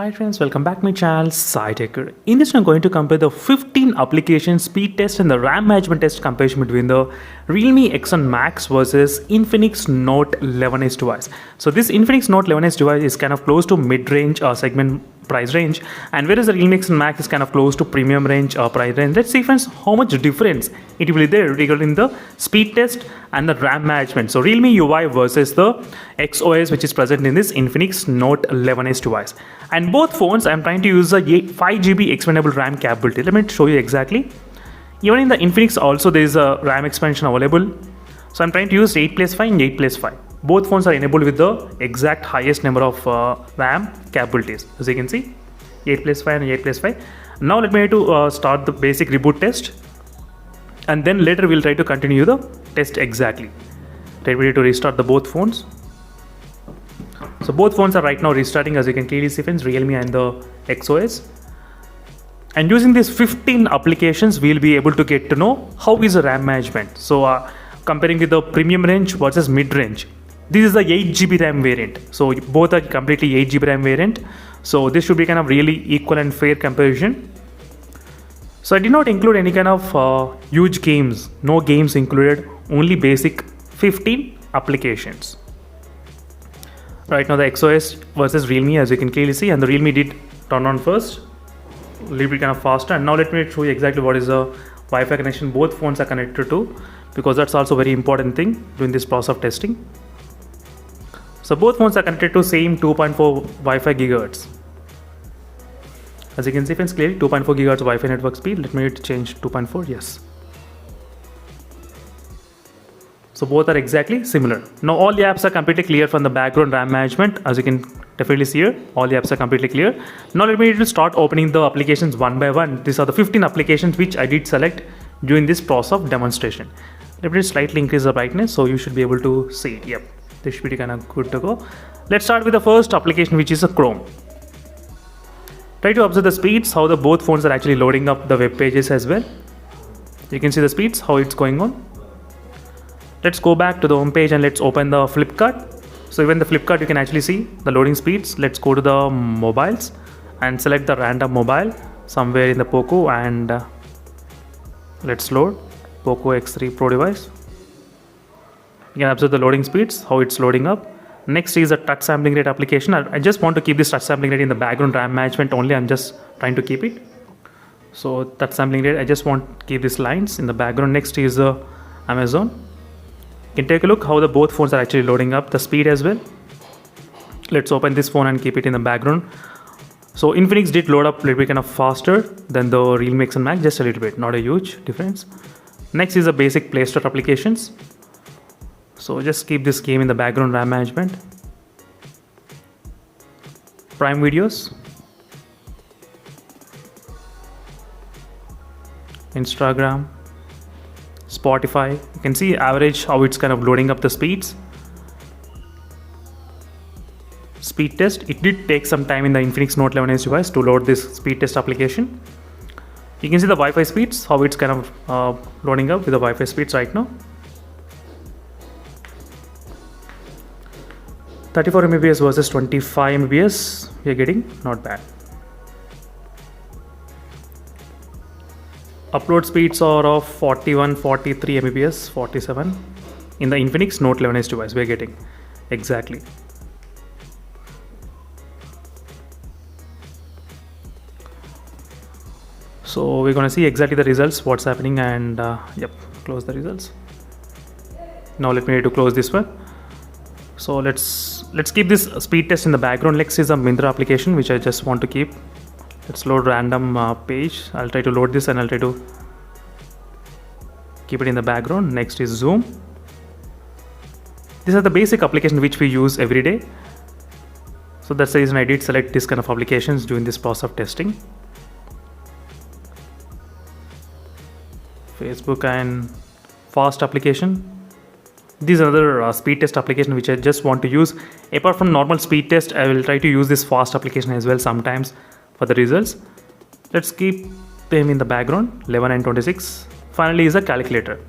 Hi friends, welcome back to my channel SciTech. In this I'm going to compare the 15 application speed test and the RAM management test comparison between the Realme X1 Max versus Infinix Note 11s device. So this Infinix Note 11s device is kind of close to mid-range segment price range, and whereas the Realme X1 Max is kind of close to premium range price range. Let's see friends how much difference it will be there regarding the speed test and the RAM management. So Realme UI versus the XOS which is present in this Infinix Note 11s device. And both phones I'm trying to use a 5GB expandable RAM capability. Let me show you exactly. Even in the Infinix also there is a RAM expansion available. So I'm trying to use 8+5 and 8+5. Both phones are enabled with the exact highest number of RAM capabilities. As you can see, 8+5 and 8+5. Now let me start the basic reboot test, and then later we'll try to continue the test exactly. Ready to restart the both phones. So both phones are right now restarting, as you can clearly see friends, Realme and the XOS. And using these 15 applications, we'll be able to get to know how is the RAM management. So comparing with the premium range versus mid-range. This is the 8GB RAM variant. So both are completely 8GB RAM variant. So this should be kind of really equal and fair comparison. So I did not include any kind of huge games. No games included, only basic 15 applications. Right now the XOS versus Realme, as you can clearly see, and the Realme did turn on first. A little bit kind of faster. And now let me show you exactly what is the Wi-Fi connection both phones are connected to, because that's also a very important thing during this process of testing. So both phones are connected to same 2.4 Wi-Fi gigahertz. As you can see friends, clearly 2.4 gigahertz Wi-Fi network speed. Let me change 2.4, yes. So both are exactly similar. Now all the apps are completely clear from the background RAM management. As you can definitely see here, all the apps are completely clear. Now let me start opening the applications one by one. These are the 15 applications which I did select during this process of demonstration. Let me slightly increase the brightness so you should be able to see. Yep, this should be kind of good to go. Let's start with the first application, which is a Chrome. Try to observe the speeds, how the both phones are actually loading up the web pages as well. You can see the speeds, how it's going on. Let's go back to the home page and let's open the Flipkart. So even the Flipkart you can actually see the loading speeds. Let's go to the mobiles and select the random mobile somewhere in the Poco, and let's load Poco X3 Pro device. You can observe the loading speeds, how it's loading up. Next is a touch sampling rate application. I just want to keep this touch sampling rate in the background RAM management only. I'm just trying to keep it. So touch sampling rate, I just want to keep these lines in the background. Next is Amazon. You can take a look how the both phones are actually loading up the speed as well. Let's open this phone and keep it in the background. So Infinix did load up a little bit kind of faster than the Realme X1 Max, just a little bit, not a huge difference. Next is the basic Play Store applications. So just keep this game in the background RAM management. Prime Videos, Instagram, Spotify. You can see average how it's kind of loading up the speeds. Speed test, it did take some time in the Infinix Note 11s device to load this speed test application. You can see the Wi-Fi speeds, how it's kind of loading up with the Wi-Fi speeds right now. 34 Mbps versus 25 Mbps we are getting, not bad. Upload speeds are of 41, 43 Mbps, 47 in the Infinix Note 11s device we are getting exactly. So we're going to see exactly the results, what's happening, and yep, close the results. Now let me close this one. So let's keep this speed test in the background. Next is a Myntra application which I just want to keep. Let's load random page. I'll try to load this and I'll try to keep it in the background. Next is Zoom. These are the basic applications which we use every day. So that's the reason I did select this kind of applications during this process of testing. Facebook and Fast application. These are another speed test application which I just want to use. Apart from normal speed test, I will try to use this Fast application as well sometimes for the results. Let's keep them in the background. 11 and 26. Finally is a calculator.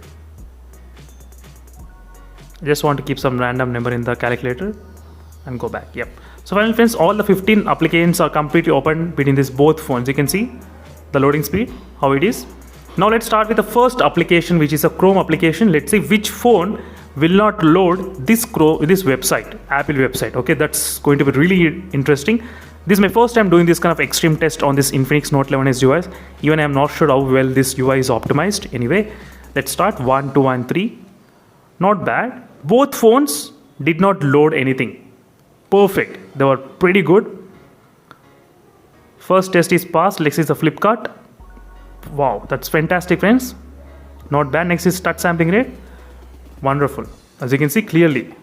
I just want to keep some random number in the calculator and go back. Yep. So finally friends, all the 15 applications are completely open between these both phones. You can see the loading speed, how it is. Now let's start with the first application, which is a Chrome application. Let's see which phone will not load this website, Apple website. Okay, that's going to be really interesting. This is my first time doing this kind of extreme test on this Infinix Note 11s device. Even I am not sure how well this UI is optimized. Anyway, let's start 1, 2 and 3. Not bad. Both phones did not load anything. Perfect. They were pretty good. First test is passed. Next is the Flipkart. Wow, that's fantastic friends. Not bad. Next is touch sampling rate. Wonderful. As you can see clearly,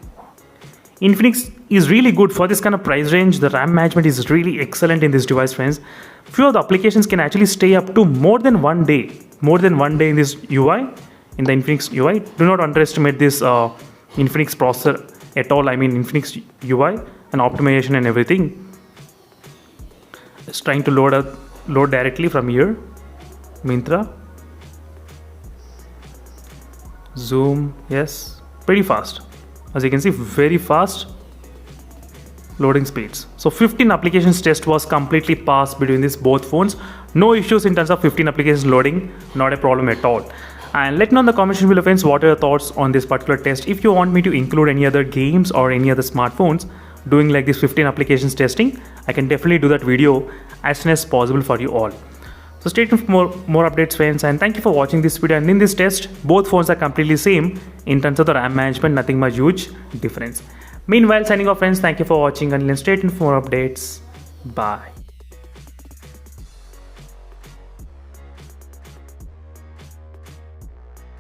Infinix is really good for this kind of price range. The RAM management is really excellent in this device friends. Few of the applications can actually stay up to more than one day in this UI, in the Infinix UI. Do not underestimate this Infinix processor at all. I mean Infinix UI and optimization and everything. It's trying to load directly from here. Myntra. Zoom. Yes, pretty fast. As you can see, very fast loading speeds. So 15 applications test was completely passed between these both phones. No issues in terms of 15 applications loading. Not a problem at all. And let me know in the comment section below friends, what are your thoughts on this particular test. If you want me to include any other games or any other smartphones doing like this 15 applications testing, I can definitely do that video as soon as possible for you all. So stay tuned for more updates friends, and thank you for watching this video. And in this test, both phones are completely same in terms of the RAM management, nothing much huge difference. Meanwhile, signing off friends, thank you for watching and stay tuned for more updates. Bye.